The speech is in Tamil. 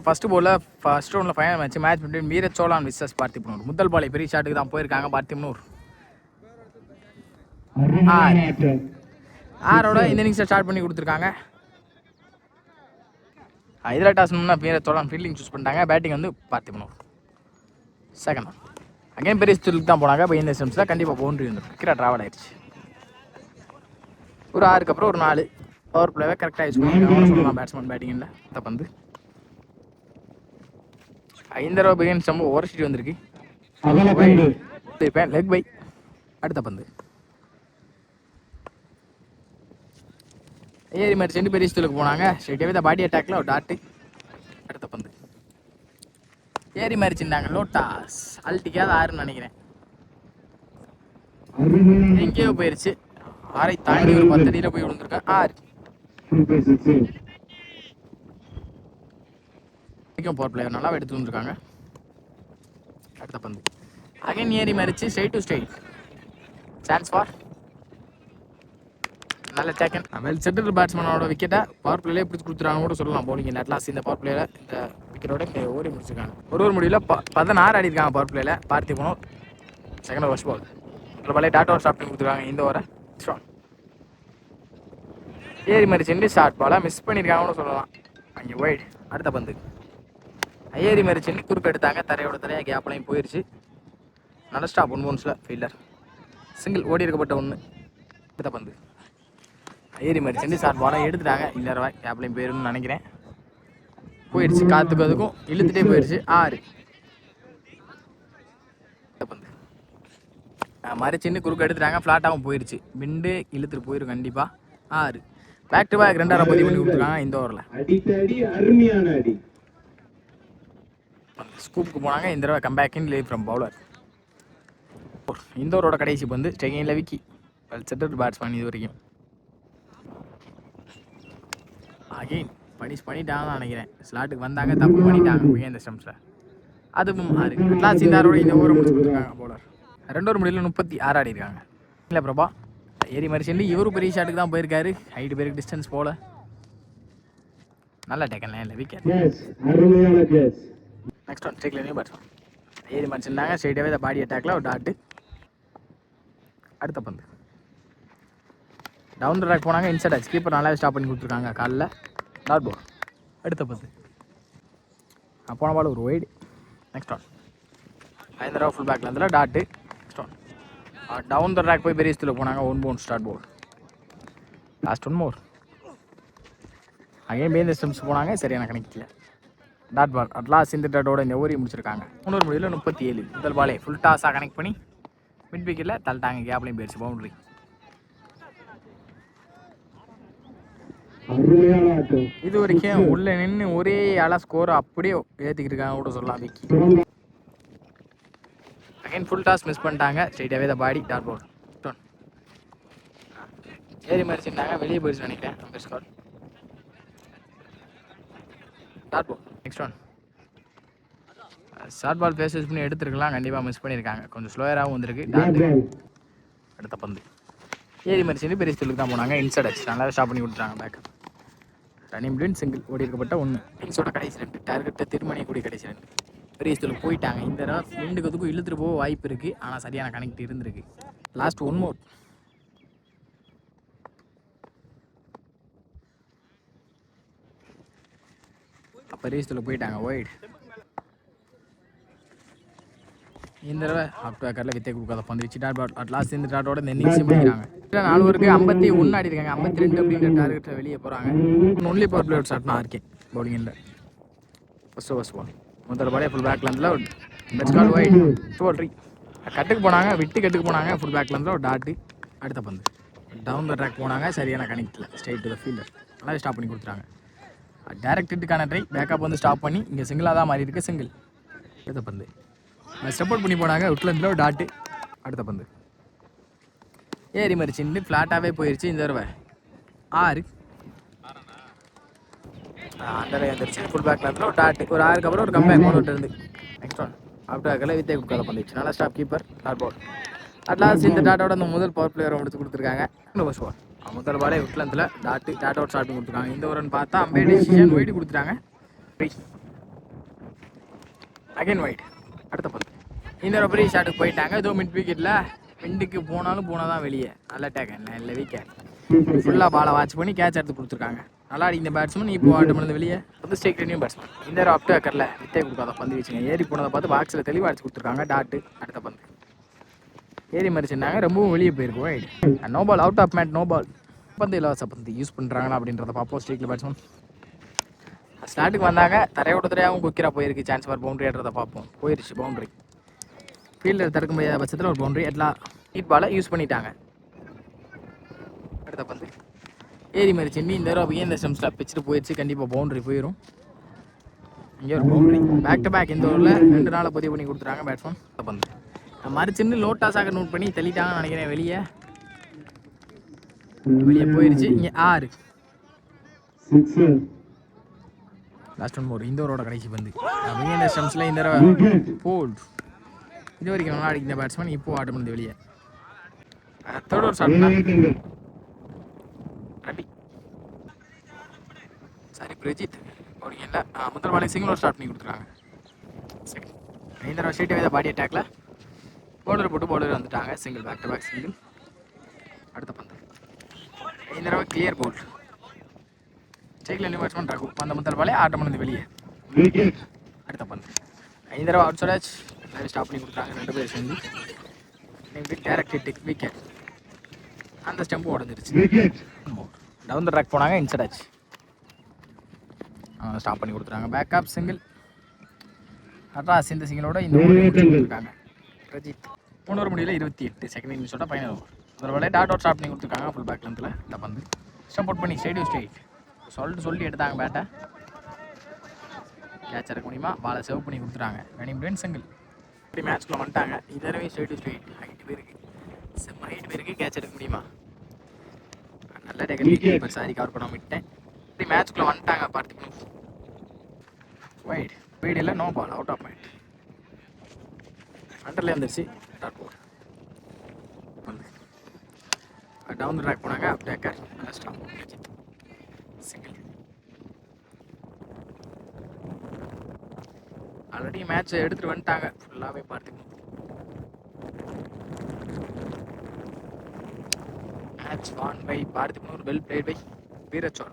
ஃபர்ஸ்ட் பாலில் ஃபர்ஸ்ட் ரவுண்டில் final match between Veera Chozhan versus Parthibanur. முதல் பாலை பெரிய ஷாட்டுக்கு தான் போயிருக்காங்க பார்த்திபனூர். ஆரோட இந்த இன்னிங்ஸை ஸ்டார்ட் பண்ணி கொடுத்துருக்காங்க. இதில் டாஸ் வீரத் சோழான் ஃபீல்டிங் சூஸ் பண்ணிட்டாங்க. பேட்டிங் வந்து பார்த்திபனூர். செகண்ட் அகைன் பெரிய ஸ்டிலுக்கு தான் போனாங்க. இப்போ இந்த ஸ்டெம்ஸில் கண்டிப்பாக பவுண்டரி வந்துடும். விக்கெட்டாக ட்ராவல் ஆயிடுச்சு. ஒரு 6க்கு அப்புறம் ஒரு 4 பவர் பிளேவை கரெக்டாக யூஸ் பண்ணியிருக்காங்க சொல்லலாம் பேட்ஸ்மேன் பேட்டிங்கில். தப்பந்து 5 ரூபா பிரியாணி சம்பவம் ஓவர்ஷீட் வந்திருக்கு. Leg by. அடுத்த பந்து ஏறி மாதிரி செண்டு பெரிய ஸ்டூலுக்கு போனாங்க. ஸ்ட்ரெயிட்டாகவே தான் பாடி அட்டாக்ல ஒரு டாட்டு. அடுத்த பந்து ஏறி மாதிரி சின்னாங்க. லோட்டாஸ் அல்ட்டிக்காத 6ன்னு நினைக்கிறேன். எங்கேயோ போயிருச்சு. 6ஐ தாண்டி ஒரு 10 அடியில் போய் விழுந்திருக்கேன். 6 பவர் பிளேயர் நல்லா எடுத்து வந்துருக்காங்க. அடுத்த பந்து அகைன் ஏறி மறிச்சு straight to straight. Chance for நல்ல டேக்கன். வெல் செட்டில் பேட்ஸ்மேனோட விக்கெட்டை பவர் பிளேலே பிடிச்சி கொடுத்துருக்காங்க கூட சொல்லலாம். பவுலிங் அட்லாஸ்ட் இந்த பவர் பிளேல இந்த விக்கெட்டோட ஓடி முடிச்சிருக்காங்க. ஒரு முடிவில் 16 ஆடி இருக்காங்க பவர் பிளேல. பார்த்திபனூர் செகண்ட் ஓவர் பால். ஒரு பாலே டாட் ஓவர் ஸ்டாப் பண்ணி கொடுத்துருக்காங்க. இந்த ஓவரை ஸ்ட்ராங் ஏறி மறிச்சு ஷார்ட் பாலாக மிஸ் பண்ணியிருக்காங்க கூட சொல்லலாம். அங்கே ஒயிட். அடுத்த பந்து ஏறி மறிச்சு குறுக்கு எடுத்தாங்க. தரையோட தரையாக கேப்லையும் போயிடுச்சு. நல்ல ஸ்டாப் 1 பவுன்ஸில் ஃபீல்டர் சிங்கிள் ஓடி இருக்கப்பட்ட 1. அடுத்த பந்து ஏறி மறிச்சு ஷார்ட் பாலாக எடுத்துட்டாங்க. இல்லைரவா கேப்லையும் போயிருன்னு நினைக்கிறேன். போயிடுச்சு. காத்துக்கு அதுக்கும் இழுத்துட்டே போயிடுச்சு. 6 பந்து மறிச்சு குறுக்கு எடுத்துட்டாங்க. ஃப்ளாட்டாகவும் போயிடுச்சு. விண்டு இழுத்துட்டு போயிடும் கண்டிப்பாக. 6 பேக் டு பேக் 2 பதிவு பண்ணி கொடுத்துருக்காங்க இந்த ஓவரில். ஸ்கூப்புக்கு போனாங்க. இந்த தடவை comeback in leave from bowler. இந்த ஓவரோட கடைசி பந்து செகண்டில் விக்கி. வெல் செட்டட் பேட்ஸ்மேன் இது வரைக்கும். அகெயின் பனிஷ் பண்ணிட்டாங்கன்னு நினைக்கிறேன். ஸ்லாட்டுக்கு வந்தாங்க, தப்பு பண்ணிட்டாங்க இந்த ஸ்டம்ஸில். அதுவும் 6 லாஸ்ட் இந்த ஆரோட இந்த ஓவரை முடிச்சு கொடுத்துருக்காங்க பவுலர். 2 ஓவர் முடியல 36 ஆடி இருக்காங்க. இல்லை பிரபா ஏறி மாதிரி சென்று இவரும் பெரிய ஷாட்டுக்கு தான் போயிருக்காரு. ஹைட்டு பேருக்கு டிஸ்டன்ஸ் போல. நல்ல டேக்கன் இல்லை விக்கெட். நெக்ஸ்ட் ஒன் ஸ்ட்ரைக்ல நியூ பேட்ஸ்மேன் ஏறி மாதிரி செஞ்சாங்க. ஸ்ட்ரைட்டாகவே இந்த பாடி அட்டாக்ல ஒரு டாட்டு. அடுத்த பந்து டவுன் ட்ராக் போனாங்க. இன்சைட் ஆச்சு. கீப்பர் நல்லாவே ஸ்டாப் பண்ணி கொடுத்துருக்காங்க காலில். Dot ball. அடுத்த பந்து போன பால் ஒரு ஒய்டு. நெக்ஸ்ட் ஒன் 5 ரூபா ஃபுல் பேக்கில் இருந்தால் dot. Next one down the track போய் பெரிய ஸ்டில் போனாங்க. 1 pound start ball. Last 1 more. Again பேந்த ஸ்டெம்ஸ் போனாங்க. சரியான கணக்கில் டாட் பால். அட்லாஸ்ட் இந்த டாட்டோட இந்த ஓவரி முடிச்சிருக்காங்க. 3 முடிவில் 37. முதல் பாலே ஃபுல் டாஸாக கனெக்ட் பண்ணி மிட் விக்கெட்டில் தள்ளிட்டாங்க. கேப்லையும் போயிடுச்சு பவுண்டரி. இது வரைக்கும் உள்ள நின்று ஒரே ஆளா ஸ்கோர் அப்படியே ஏற்றிக்கிட்டு இருக்காங்க கூட சொல்லலாம் விக்கி. அகைன் ஃபுல் டாஸ் மிஸ் பண்ணிட்டாங்க. ஸ்ட்ரைட்டாகவே த பாடி டாட் பால். ஏறி மறிச்சுட்டாங்க. வெளியே போயிடுச்சு நினைக்கிறேன். Number score dot ball. Next one short ball face பண்ணி எடுத்துருக்கலாம். கண்டிப்பாக மிஸ் பண்ணியிருக்காங்க. கொஞ்சம் ஸ்லோயராகவும் வந்திருக்கு. டாட்டு. அடுத்த பந்து ஏறி மறிச்சு பெரிய ஸ்டிலுக்கு தான் போனாங்க. இன்சைட் ஆச்சு. நல்லாவே ஸ்டாப் பண்ணி கொடுத்துட்டாங்க. பேக் ரன்னிங் பிளின் சிங்கிள் ஓடி இருக்கப்பட்ட 1. இன்னிங்ஸோட கடைசி 2 டார்கெட்டை தீர்மானிக்க கூடிய கடைசி 2. பெரிய ஸ்டிலுக்கு போயிட்டாங்க. இந்த தடவை விண்டுக்கு இழுத்துட்டு போக வாய்ப்பு இருக்குது. ஆனால் சரியான கனெக்ட் இருந்திருக்கு. லாஸ்ட் 1 மோர். பெரிய ஸ்டிலுக்கு போயிட்டாங்க. ஒயிட். இந்த தடவை அப் பேக்கரில் வித்தை கொடுக்காத பந்து வச்சு டாட் பால். அட்லாஸ்ட் இந்த டாட்டோட இந்த இன்னிங்ஸும் பண்ணிக்கிறாங்க. 4 ஓவருக்கு 51 ஆடி இருக்காங்க. 52 அப்படின்ற டார்கெட்டில் வெளியே போகிறாங்க. ஒன்லி பவர் பிளே அவுட் ஷாட்னா இருக்கேன் பவுலிங்கில். ஃபர்ஸ்ட் பால் முதல் பாலே ஃபுல் பேக்கில் இருந்தால் ஒரு பெஸ்ட் கால் ஒயிட். 2 கட்டுக்கு போனாங்க. விட்டு கட்டுக்கு போனாங்க. ஃபுல் பேக்கில் இருந்தால் ஒரு டாட்டு. அடுத்த பந்து டவுன் த ட்ராக் போனாங்க. சரியான கனெக்டில் ஸ்ட்ரைட் டு த ஃபீல்டர். நல்லாவே ஸ்டாப் பண்ணி கொடுத்துறாங்க. டேரக்ட் ஹிட்டுக்கான ட்ரை. பேக்கப் வந்து ஸ்டாப் பண்ணி இங்கே சிங்கிளாக தான் மாறி இருக்கு. சிங்கிள். அடுத்த பந்து ஸ்டெப் அவுட் பண்ணி போனாங்க. விட்லேருந்து ஒரு டாட்டு. அடுத்த பந்து ஏறி மறிச்சு ஃப்ளாட்டாகவே போயிடுச்சு. இந்த தடவை 6 அந்த வந்துருச்சு. ஃபுல் பேக்கில் இருந்தால் ஒரு டாட்டு. ஒரு 6க்கு அப்புறம் ஒரு கம்பேக் போட்டு இருந்து. நெக்ஸ்ட் ஒன் ஆஃப்டர் வித்தை கொடுக்காத பண்ணிடுச்சு. நல்லா stop keeper dot ball. At last இந்த டாட்டோட அந்த முதல் பவர் பிளேயரை முடிச்சு கொடுத்துருக்காங்க. ஃபர்ஸ்ட் பால் முதல் பாலே விட்லேருந்தில் டாட் அவுட் ஸ்டார்ட் பண்ணி கொடுத்துருக்காங்க. இந்த ஓவர்னு பார்த்தா அம்பே டிசிஷன் ஒயிட் கொடுத்துட்டாங்க. Again wide. அடுத்த பந்து இந்த பெரிய ஷாட்டுக்கு போயிட்டாங்க. ஏதோ மிட் விக்கெட்டில் விண்டுக்கு போனாலும் போனால் தான் வெளியே. நல்ல டேக் என்ன இல்லை விக்கெட். ஃபுல்லாக பாலை வாட்ச் பண்ணி கேட்ச் எடுத்து கொடுத்துருக்காங்க. நல்லா இந்த பேட்ஸ்மேன் இப்போ ஆட்டமில் வெளியே வந்து ஸ்டேக் ரெனியும் பேட்ஸ்மேன். இந்த ஆஃப் டேக்கரில் வித்தே கொடுக்காத பந்து வச்சுங்க. ஏறி போனதை பார்த்து பாக்ஸில் தெளிவாக அடிச்சு கொடுத்துருக்காங்க. டாட்டு. அடுத்த பந்து ஏறி மறிச்சுருந்தாங்க. ரொம்பவும் வெளியே போயிருக்கு. Wide. No ball. Out of மேட். No ball. பந்து இலவச பந்து யூஸ் பண்ணுறாங்களா அப்படின்றத பார்ப்போம். ஸ்டேக்கில் பேட்ஸ்மேன் ஸ்டார்ட்டுக்கு வந்தாங்க. தரையோட தரையாகவும் குக்கிரா போயிருக்கு. சான்ஸ் ஃபார் பவுண்டரி ஆடுறதை பார்ப்போம். போயிருச்சு பவுண்டரி. ஃபீல்டர் தடுக்க முடியாத பட்சத்தில் ஒரு பவுண்டரி. எல்லாம் ஹீட் பாலை யூஸ் பண்ணிட்டாங்க. அடுத்த பந்து ஏறி மாதிரி சென்னி இந்த தடவை இந்த ஸ்டெம்ஸில் பிச்சுட்டு போயிடுச்சு. கண்டிப்பாக பவுண்டரி போயிடும். இங்கே ஒரு பவுண்டரி. பேக் டு பேக் இந்த ஓவரில் 2 நாளை பதிவு பண்ணி கொடுத்துட்டாங்க பேட்ஸ்மேன். பந்து மறுச்சின்னு லோட்டாஸாக நோட் பண்ணி தெளிட்டாங்கன்னு நினைக்கிறேன். வெளியே போயிடுச்சு. இங்கே 6. Last one more. இந்த ஓவரோட கடைசி பந்து இந்த ஸ்டெம்ஸில் இந்த தடவை போல்ட். இது வரைக்கும் நல்லா அடிக்கிற பேட்ஸ்மேன் இப்போ ஆட்டம் வந்து வெளியே. Third over shot Ravi sorry Prajith ஓடிங்கல்ல. முதல் பாலை சிங்கிள் ஓவர் ஸ்டார்ட் பண்ணி கொடுத்துருக்காங்க. சரி இந்த தடவை ஸ்ட்ரெயிட் அவே பாடி அட்டாக்ல பவுலர் போட்டு பவுலர் வந்துட்டாங்க. Single. Back to back single. அடுத்த பந்து இந்த தடவை கிளியர் போல்ட். ஸ்ட்ரைக்கில் நியூ பேட்ஸ்மேன் ரகு. அந்த முதல் பாலே ஆட்டம் வந்து வெளியே. அடுத்த பந்து இந்த தடவை அவுட் சைட் ஸ்டாப் பண்ணி கொடுத்தாங்க. 2 பேர் சேர்ந்து டேரக்ட் ஹிட் விக்கெட். அந்த ஸ்டெம்பு உடஞ்சிருச்சு. டவுன் த ட்ராக் போனாங்க. இன்சைட் ஆச்சு. ஸ்டாப் பண்ணி கொடுத்துறாங்க. Backup single. அட்ராஸ் இந்த சிங்கிளோட இந்த கொடுத்துருக்காங்க. ரஜித் 3 ஓவர் முடியல 28. செகண்ட் இன்னிங்ஸோட ஃபைனல் ஓவர். ஒரு வேலை டாட் அவுட் ஸ்டாப் பண்ணி கொடுத்துருக்காங்க. ஃபுல் பேக் லென்த்தில் இந்த பந்து சப்போர்ட் பண்ணி ஸ்ட்ரைட் சொல்லி எடுத்தாங்க பேட்டை. கேட்ச் எடுக்க முடியுமா? பாலை சேவ் பண்ணி கொடுத்துட்டாங்க. Running single. இப்படி மேட்ச்குள்ளே வந்துட்டாங்க. இதனவே ஸ்ட்ரைட் ஹைட் பேருக்கு செம்ம ஹைட் பேருக்கு கேட்ச் எடுக்க முடியுமா? நல்ல டேக்கர். சாரி கவர் பண்ண விட்டேன். இப்படி மேட்ச்குள்ளே வந்துட்டாங்க. பார்த்துக்கணும். வைட் இல்லை. No ball. Out of mind. அண்டர்லேயே வந்துருச்சு. டாட் போல் டவுன் ட்ராக் போனாங்க. அப் டேக்கர் நல்ல ஸ்டாப். சிங்கிள். ஆல்ரெடி மேட்ச் எடுத்துகிட்டு வந்துட்டாங்க. ஃபுல்லாகவே பார்த்துக்கணும். மேட்ச் வான் பை பார்த்துக்கணும். Well played by வீரச்சோர்.